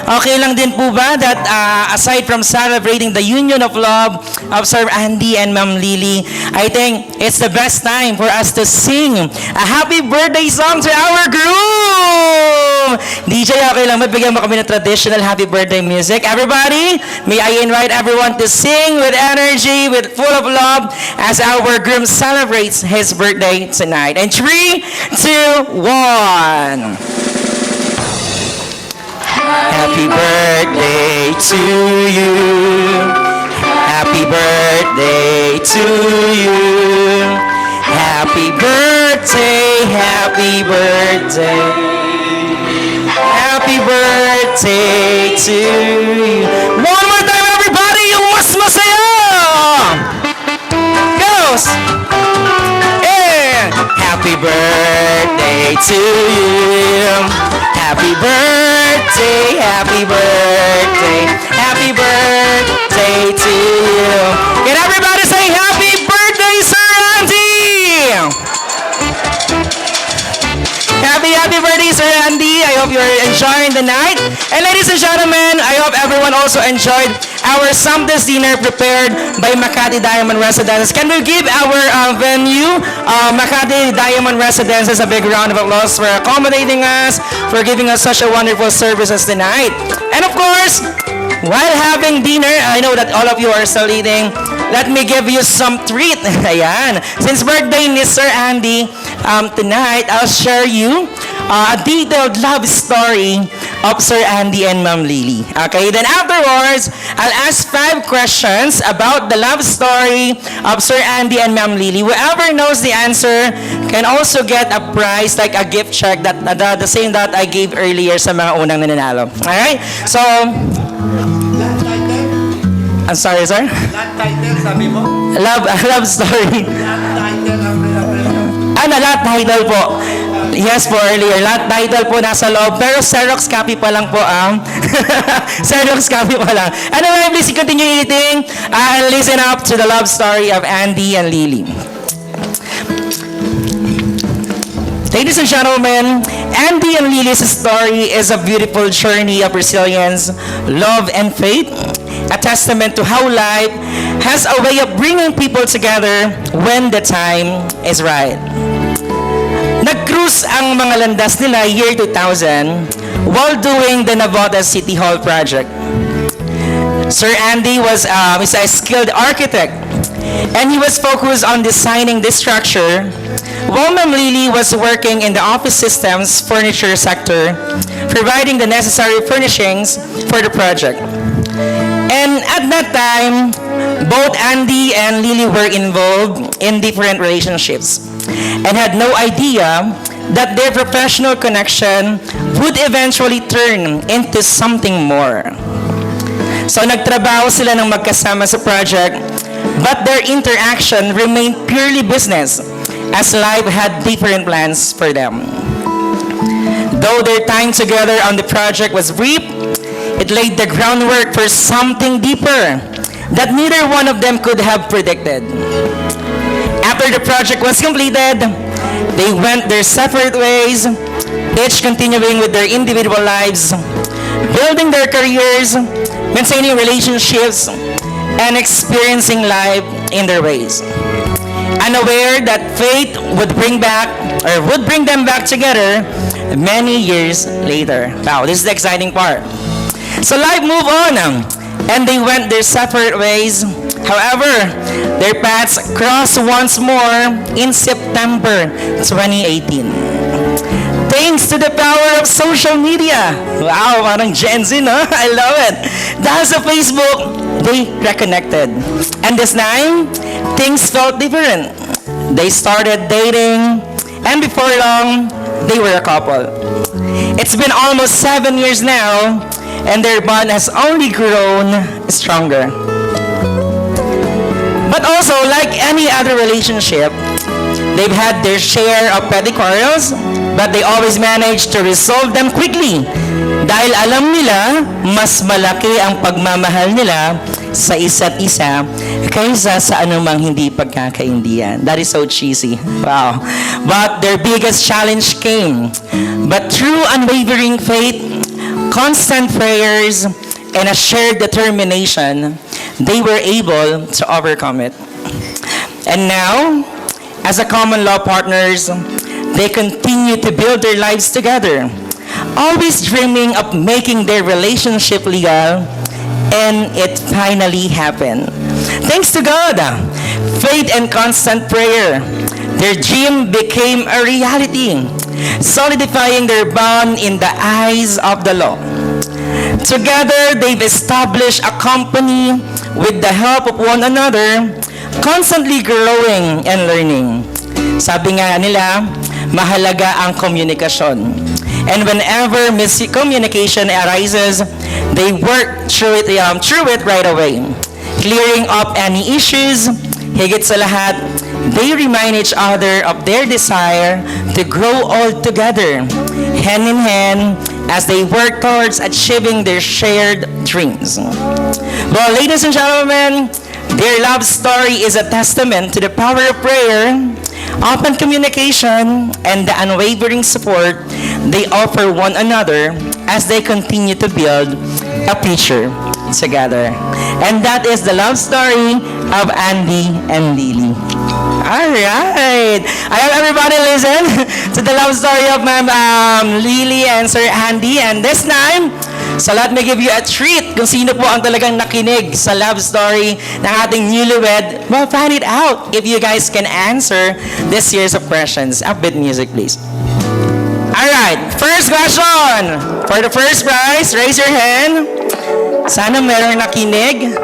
Okay lang din po ba that aside from celebrating the union of love of Sir Andy and Ma'am Lily, I think it's the best time for us to sing a happy birthday song to our groom! DJ, okay lang, magbigyan mo kami ng traditional happy birthday music. Everybody, may I invite everyone to sing with energy, with full of love as our groom celebrates his birthday tonight. And 3, 2, 1. Happy birthday to you. Happy birthday to you. Happy birthday, happy birthday. Happy birthday to you. One more time, everybody, yung mas masaya. Goes. Yeah. Happy birthday to you. Happy birthday, happy birthday, happy birthday to you. Can everybody say happy birthday, Sir Andy? Happy birthday, Sir Andy. I hope you're enjoying the night. And ladies and gentlemen, I hope everyone also enjoyed our Samtes dinner prepared by Makati Diamond Residences. Can we give our venue, Makati Diamond Residences, a big round of applause for accommodating us, for giving us such a wonderful services tonight. And of course, while having dinner, I know that all of you are still eating. Let me give you some treat. Ayan. Since birthday ni Sir Andy, tonight I'll share you a detailed love story of Sir Andy and Ma'am Lily. Okay, then afterwards, I'll ask 5 questions about the love story of Sir Andy and Ma'am Lily. Whoever knows the answer can also get a prize like a gift check that the same that I gave earlier sa mga unang nananalo. Alright? So, I'm sorry, sir? Lahat title, sabi mo? Love story. Lahat title ang Lahat title po. Yes po, earlier. Lahat title po nasa loob. Pero Xerox copy pa lang po ang. Xerox copy pa lang. Anyway, please continue eating and listen up to the love story of Andy and Lily. Ladies and gentlemen, Andy and Lily's story is a beautiful journey of resilience, love, and faith. A testament to how life has a way of bringing people together when the time is right. Nag-cruise ang mga landas nila year 2000 while doing the Navotas City Hall project. Sir Andy is a skilled architect and he was focused on designing this structure while Ma'am Lily was working in the office systems furniture sector, providing the necessary furnishings for the project. And at that time, both Andy and Lily were involved in different relationships and had no idea that their professional connection would eventually turn into something more. So nagtrabaho sila ng magkasama sa project, but their interaction remained purely business as life had different plans for them. Though their time together on the project was brief, it laid the groundwork for something deeper that neither one of them could have predicted. After the project was completed, they went their separate ways, each continuing with their individual lives, building their careers, maintaining relationships, and experiencing life in their ways. Unaware that fate would bring them back together many years later. Wow, this is the exciting part. So life moved on, and they went their separate ways. However, their paths crossed once more in September 2018. Thanks to the power of social media. Wow, parang Gen Z, no? I love it. Dahil sa Facebook, they reconnected. And this time, things felt different. They started dating, and before long, they were a couple. It's been almost 7 years now, and their bond has only grown stronger. But also, like any other relationship, they've had their share of petty quarrels, but they always manage to resolve them quickly dahil alam nila mas malaki ang pagmamahal nila sa isa't isa kaysa sa anumang hindi pagkakaintindihan. That is so cheesy. Wow. But their biggest challenge came. But through unwavering faith, constant prayers, and a shared determination, they were able to overcome it. And now, as a common law partners, they continue to build their lives together, always dreaming of making their relationship legal, and it finally happened. Thanks to God, faith and constant prayer, their dream became a reality, solidifying their bond in the eyes of the law. Together, they've established a company with the help of one another, constantly growing and learning. Sabi nga nila, mahalaga ang komunikasyon. And whenever miscommunication arises, they work through it right away, clearing up any issues. Higit sa lahat, they remind each other of their desire to grow all together, hand in hand, as they work towards achieving their shared dreams. Well, ladies and gentlemen, their love story is a testament to the power of prayer, open communication, and the unwavering support they offer one another as they continue to build a future together. And that is the love story of Andy and Lily. Alright! I hope everybody listen to the love story of Ma'am Lily and Sir Andy. And this time, so let me give you a treat kung sino po ang talagang nakinig sa love story ng ating newlywed. Well, find it out if you guys can answer this year's of questions. Upbeat music, please. Alright, first question. For the first prize, raise your hand. Sana merong nakinig.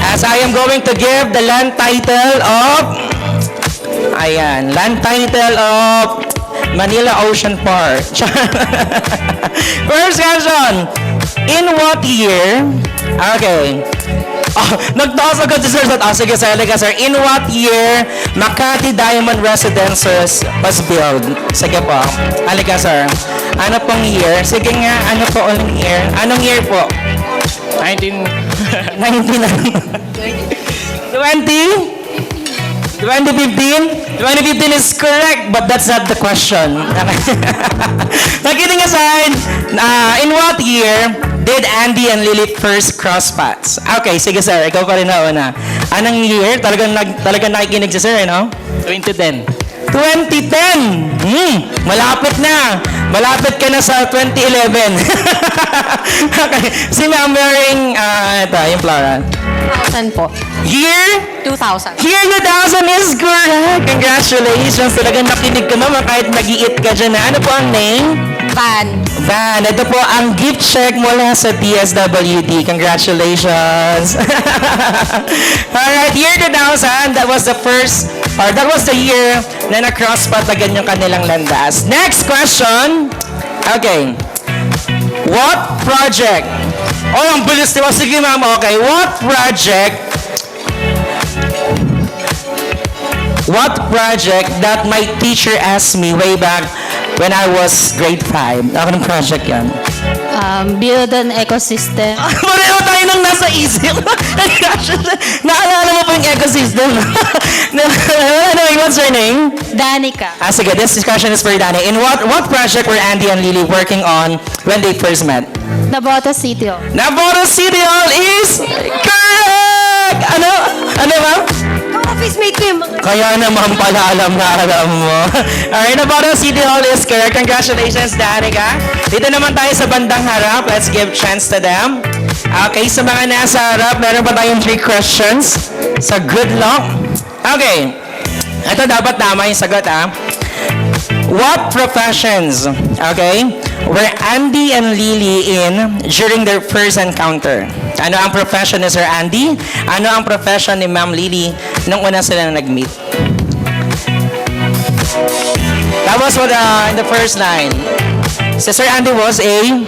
As I am going to give the land title of, land title of Manila Ocean Park. First question, in what year, okay, nagtaas agad si sir. Sige sir, sir. In what year Makati Diamond Residences was built? Sige po. Halika sir. Ano pong year? Sige nga, ano po uling year? Anong year po? 19 2015? 2015 is correct, but that's not the question. Kidding aside, in what year did Andy and Lily first cross paths? Okay, sige sir, ikaw pa rin na una. Anong year? Talagang nakikinig si sir, no? 2010. 2010! Malapit na. Malapit ka na sa 2011. Okay. Si Ma'am wearing, ito, yung floral. 2000 po. Year? 2000. Year 2000 is correct. Congratulations. Talagang nakinig ka naman kahit nag-iit ka dyan na. Ano po ang name? Van. Van. Ito po ang gift check mula sa DSWD. Congratulations. Alright, year 2000, that was the year na na-cross-patagan yung kanilang landas. Next question. Okay. What project? Oh, ang bilis diba? Sige ma'am, okay. What project that my teacher asked me way back when I was grade 5? Anong project yan? Build an ecosystem. Pareho tayo nang nasa isip. Naalala mo po yung ecosystem. What's her name? Danica. Sige, this discussion is for Dani. In what project were Andy and Lily working on when they first met? Nabota City Hall. Nabota City Hall is correct! Ano ma'am? Office mate ko yung mga... Kaya naman pala alam mo. Alright, Nabota City Hall is correct. Congratulations, Danica. Dito naman tayo sa bandang harap. Let's give chance to them. Okay, sa mga nasa harap, meron pa tayong 3 questions. So, good luck. Okay. Ito dapat tama yung sagot, What professions, okay, were Andy and Lily in during their first encounter? Ano ang profession ni Sir Andy? Ano ang profession ni Ma'am Lily nung una sila nag-meet? That was what in the first line. Si Sir Andy was a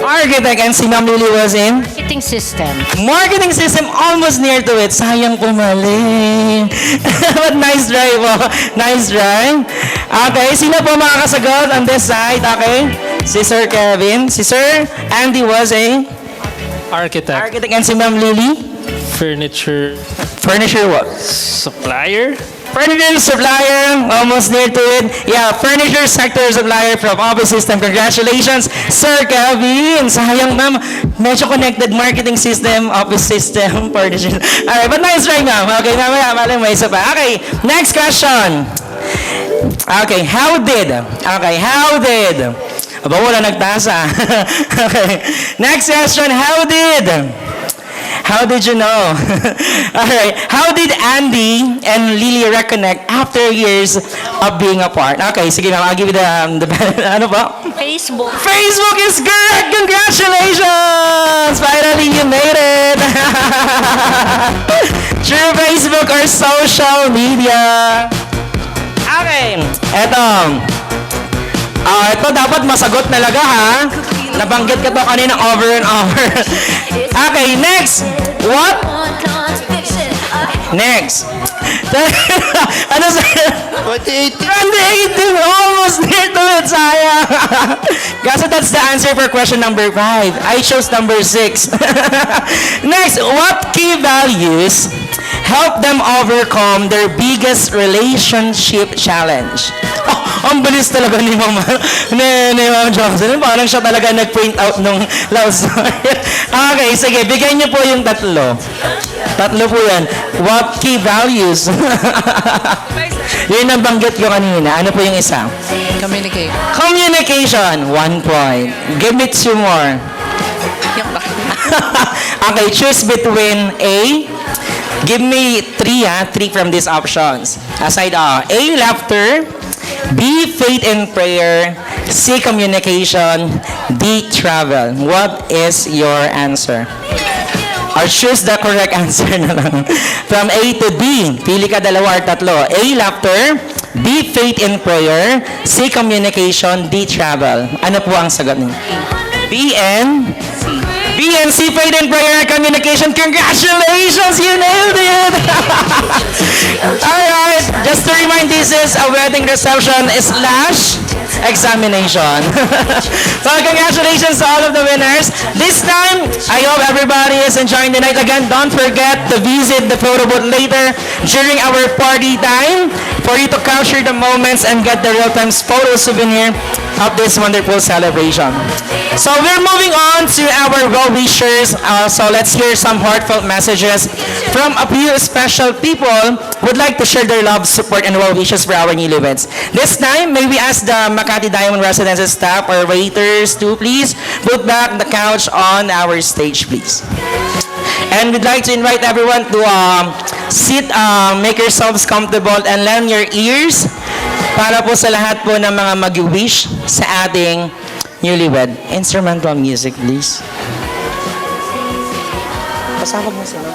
architect and si Ma'am Lily was in Marketing system. marketing system, almost near to it. Sayang kumali. But nice try po. Nice try. Okay, sino po makakasagot on this side? Okay. Si Sir Kevin. Si Sir Andy was a Architect. architect and si Ma'am Lily? Furniture Furniture what? supplier. Furniture supplier, almost near to it. Yeah, furniture sector supplier from Office System. Congratulations, Sir Kevin. Sayang, ma'am. Medyo connected marketing system, Office System, furniture. Alright, but nice try, ma'am. Okay, mamaya, malam, may isa pa. Okay, next question. Okay, how did? Aba, wala nagtasa. Okay, next question. How did you know? Alright, how did Andy and Lily reconnect after years of being apart? Okay, sige ma'am, I'll give you the ano pa? Facebook. Facebook is correct! Congratulations! Finally, you made it! Through Facebook or social media. Okay, ito dapat masagot talaga ha. Nabanggit ka to kanina over and over. Okay, next. What? Next. Ano sa... 2018. 2018, almost near to it, sayang. Kasi that's the answer for question number 5. I chose number 6. Next, what key values help them overcome their biggest relationship challenge? Oh, ang bilis talaga ni Ma'am Johnson. Parang siya talaga nag-point out nung love story. Okay, sige, bigay niyo po yung tatlo. Tatlo po yan. What key values? Yun ang banggit ko kanina. Ano po yung isa? Communicate. Communication, 1 point. Give me 2 more. Okay, choose between A. Give me 3 from these options. Aside A, laughter. B, faith and prayer. C, communication. D, travel. What is your answer? Or choose the correct answer na lang. From A to D, pili ka dalawa or tatlo. A, laughter. B, faith and prayer. C, communication. D, travel. Ano po ang sagot niyo? B and C, faith and prayer and communication. Congratulations! You nailed it! Alright, just to remind, this is a wedding reception / examination. So congratulations to all of the winners. This time, I hope everybody is enjoying the night. Again, don't forget to visit the photo booth later during our party time for you to capture the moments and get the real-time photo souvenir of this wonderful celebration. So we're moving on to our well-wishers. So let's hear some heartfelt messages from a few special people who would like to share their love, support, and well-wishes for our newlyweds. This time, may we ask the Makati Diamond Residences staff or waiters to please put back the couch on our stage, please. And we'd like to invite everyone to sit, make yourselves comfortable, and lend your ears para po sa lahat po ng mga mag-wish sa ating newlywed. Instrumental music, please. Pasakot mo sila.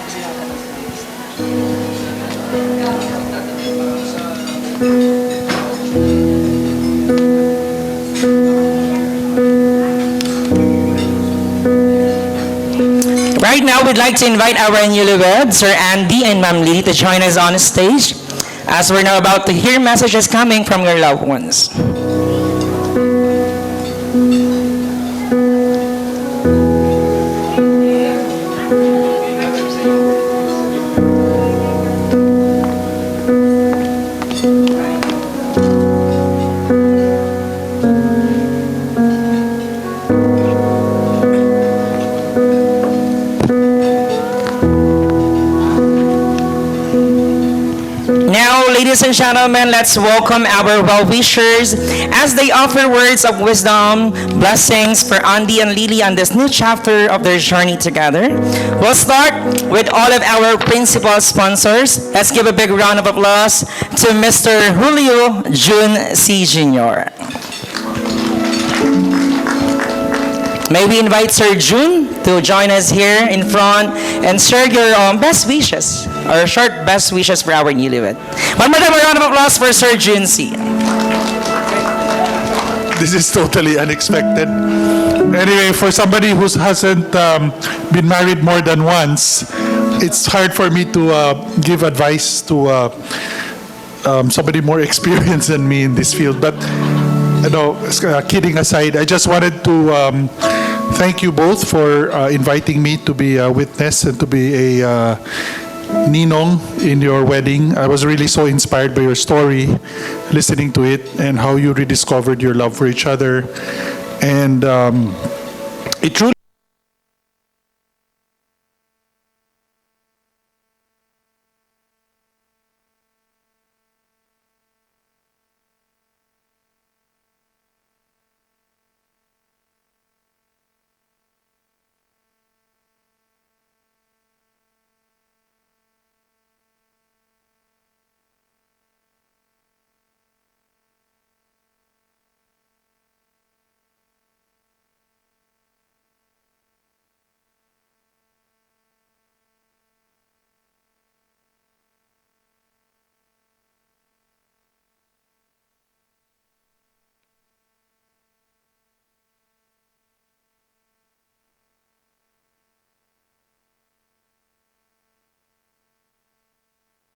Right now, we'd like to invite our newlyweds, Sir Andy and Ma'am Lily, to join us on stage as we're now about to hear messages coming from your loved ones. Ladies and gentlemen, let's welcome our well-wishers as they offer words of wisdom, blessings for Andy and Lily on this new chapter of their journey together. We'll start with all of our principal sponsors. Let's give a big round of applause to Mr. Julio Jun C. Jr. May we invite Sir Jun to join us here in front and share your best wishes, or short best wishes for our newlywed. One more time, a round of applause for Sir Jun C. This is totally unexpected. Anyway, for somebody who hasn't been married more than once, it's hard for me to give advice to somebody more experienced than me in this field. But kidding aside, I just wanted to thank you both for inviting me to be a witness and to be a Ninong in your wedding. I was really so inspired by your story, listening to it, and how you rediscovered your love for each other. And it truly